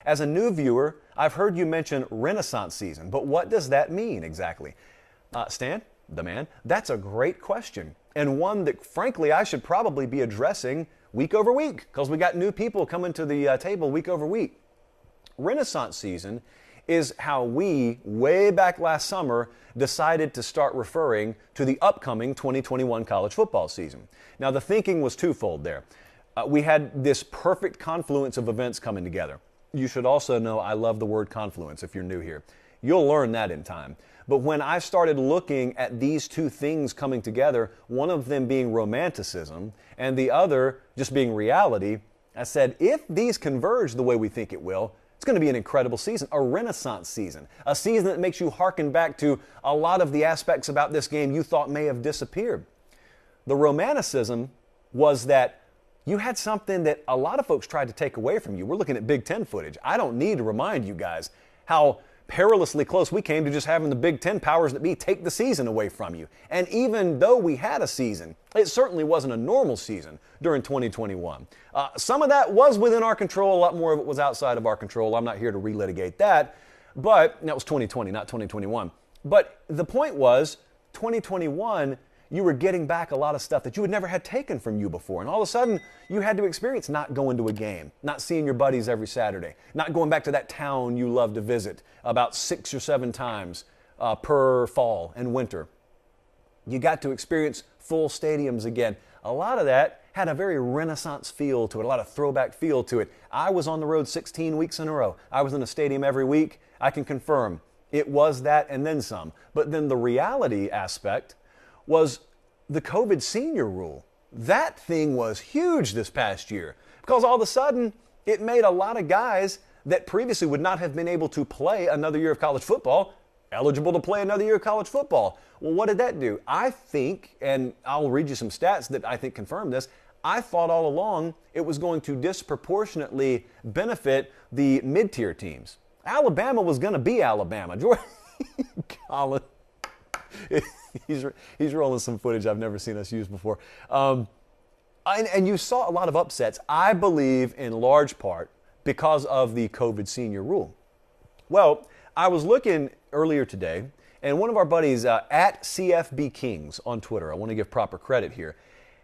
As a new viewer, I've heard you mention Renaissance season, but what does that mean exactly? Stan, the man, that's a great question, and one that, frankly, I should probably be addressing week over week, because we got new people coming to the table week over week. Renaissance season is how we, way back last summer, decided to start referring to the upcoming 2021 college football season. Now, the thinking was twofold there. We had this perfect confluence of events coming together. You should also know I love the word confluence if you're new here. You'll learn that in time. But when I started looking at these two things coming together, one of them being romanticism and the other just being reality, I said, if these converge the way we think it will, it's going to be an incredible season, a Renaissance season, a season that makes you hearken back to a lot of the aspects about this game you thought may have disappeared. The romanticism was that you had something that a lot of folks tried to take away from you. We're looking at Big Ten footage. I don't need to remind you guys how perilously close we came to just having the Big Ten powers that be take the season away from you. And even though we had a season, it certainly wasn't a normal season during 2021. Some of that was within our control. A lot more of it was outside of our control. I'm not here to relitigate that. But that was 2020, not 2021. But the point was, 2021, you were getting back a lot of stuff that you had never had taken from you before. And all of a sudden, you had to experience not going to a game, not seeing your buddies every Saturday, not going back to that town you love to visit about 6 or 7 times per fall and winter. You got to experience full stadiums again. A lot of that had a very Renaissance feel to it, a lot of throwback feel to it. I was on the road 16 weeks in a row. I was in a stadium every week. I can confirm it was that and then some. But then the reality aspect was the COVID senior rule. That thing was huge this past year because all of a sudden it made a lot of guys that previously would not have been able to play another year of college football eligible to play another year of college football. Well, what did that do? I think, and I'll read you some stats that I think confirm this, I thought all along it was going to disproportionately benefit the mid-tier teams. Alabama was going to be Alabama. Colin, he's rolling some footage I've never seen us use before. And you saw a lot of upsets, I believe, in large part because of the COVID senior rule. Well, I was looking earlier today, and one of our buddies at CFB Kings on Twitter, I want to give proper credit here,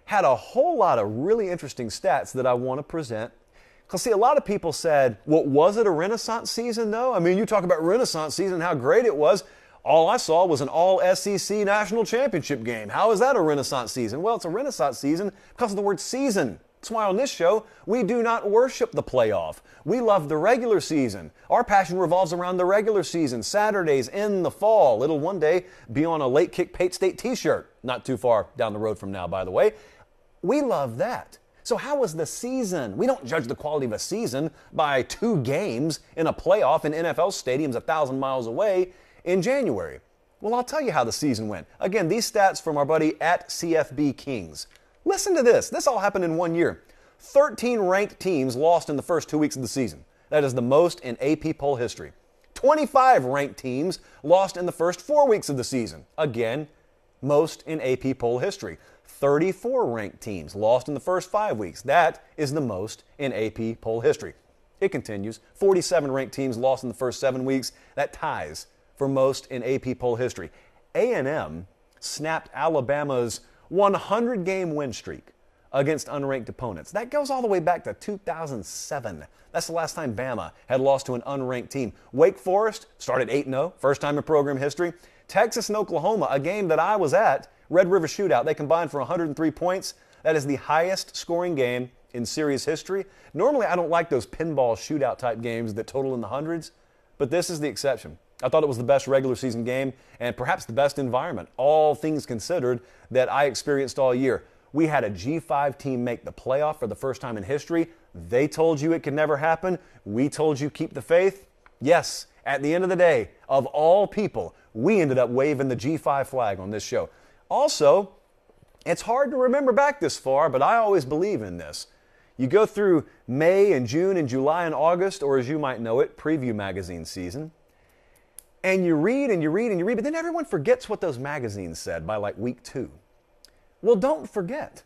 had a whole lot of really interesting stats that I want to present. Because, see, a lot of people said, well, was it a Renaissance season, though? I mean, you talk about Renaissance season, how great it was. All I saw was an all-SEC national championship game. How is that a Renaissance season? Well, it's a Renaissance season because of the word season. That's why on this show, we do not worship the playoff. We love the regular season. Our passion revolves around the regular season, Saturdays in the fall. It'll one day be on a late kick Pate State t-shirt. Not too far down the road from now, by the way. We love that. So how was the season? We don't judge the quality of a season by 2 games in a playoff in NFL stadiums 1,000 miles away in January. Well, I'll tell you how the season went. Again, these stats from our buddy at CFB Kings. Listen to this. This all happened in 1 year. 13 ranked teams lost in the first 2 weeks of the season. That is the most in AP poll history. 25 ranked teams lost in the first 4 weeks of the season. Again, most in AP poll history. 34 ranked teams lost in the first 5 weeks. That is the most in AP poll history. It continues. 47 ranked teams lost in the first 7 weeks. That ties for most in AP poll history. A&M snapped Alabama's 100-game win streak against unranked opponents. That goes all the way back to 2007. That's the last time Bama had lost to an unranked team. Wake Forest started 8-0, first time in program history. Texas and Oklahoma, a game that I was at, Red River Shootout, they combined for 103 points. That is the highest scoring game in series history. Normally, I don't like those pinball shootout type games that total in the hundreds, but this is the exception. I thought it was the best regular season game and perhaps the best environment, all things considered, that I experienced all year. We had a G5 team make the playoff for the first time in history. They told you it could never happen. We told you keep the faith. Yes, at the end of the day, of all people, we ended up waving the G5 flag on this show. Also, it's hard to remember back this far, but I always believe in this. You go through May and June and July and August, or as you might know it, preview magazine season, and you read and you read and you read, but then everyone forgets what those magazines said by like week 2. Well, don't forget,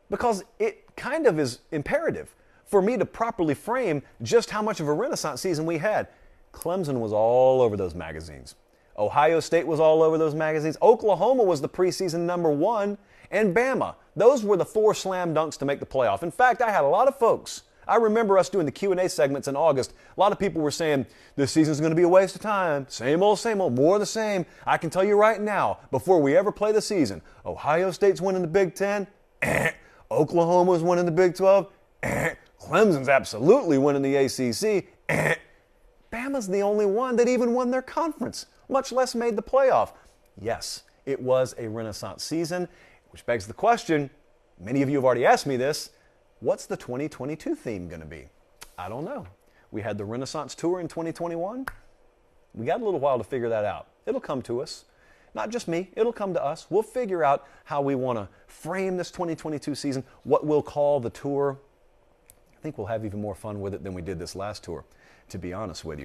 because it kind of is imperative for me to properly frame just how much of a Renaissance season we had. Clemson was all over those magazines. Ohio State was all over those magazines. Oklahoma was the preseason number 1. And Bama. Those were the 4 slam dunks to make the playoff. In fact, I had a lot of folks. I remember us doing the Q&A segments in August. A lot of people were saying, this season's going to be a waste of time. Same old, more of the same. I can tell you right now, before we ever play the season, Ohio State's winning the Big Ten. Oklahoma's winning the Big 12. Clemson's absolutely winning the ACC. Bama's the only one that even won their conference, much less made the playoff. Yes, it was a Renaissance season, which begs the question, many of you have already asked me this, what's the 2022 theme going to be? I don't know. We had the Renaissance Tour in 2021. We got a little while to figure that out. It'll come to us. Not just me, it'll come to us. We'll figure out how we want to frame this 2022 season, what we'll call the tour. I think we'll have even more fun with it than we did this last tour, to be honest with you.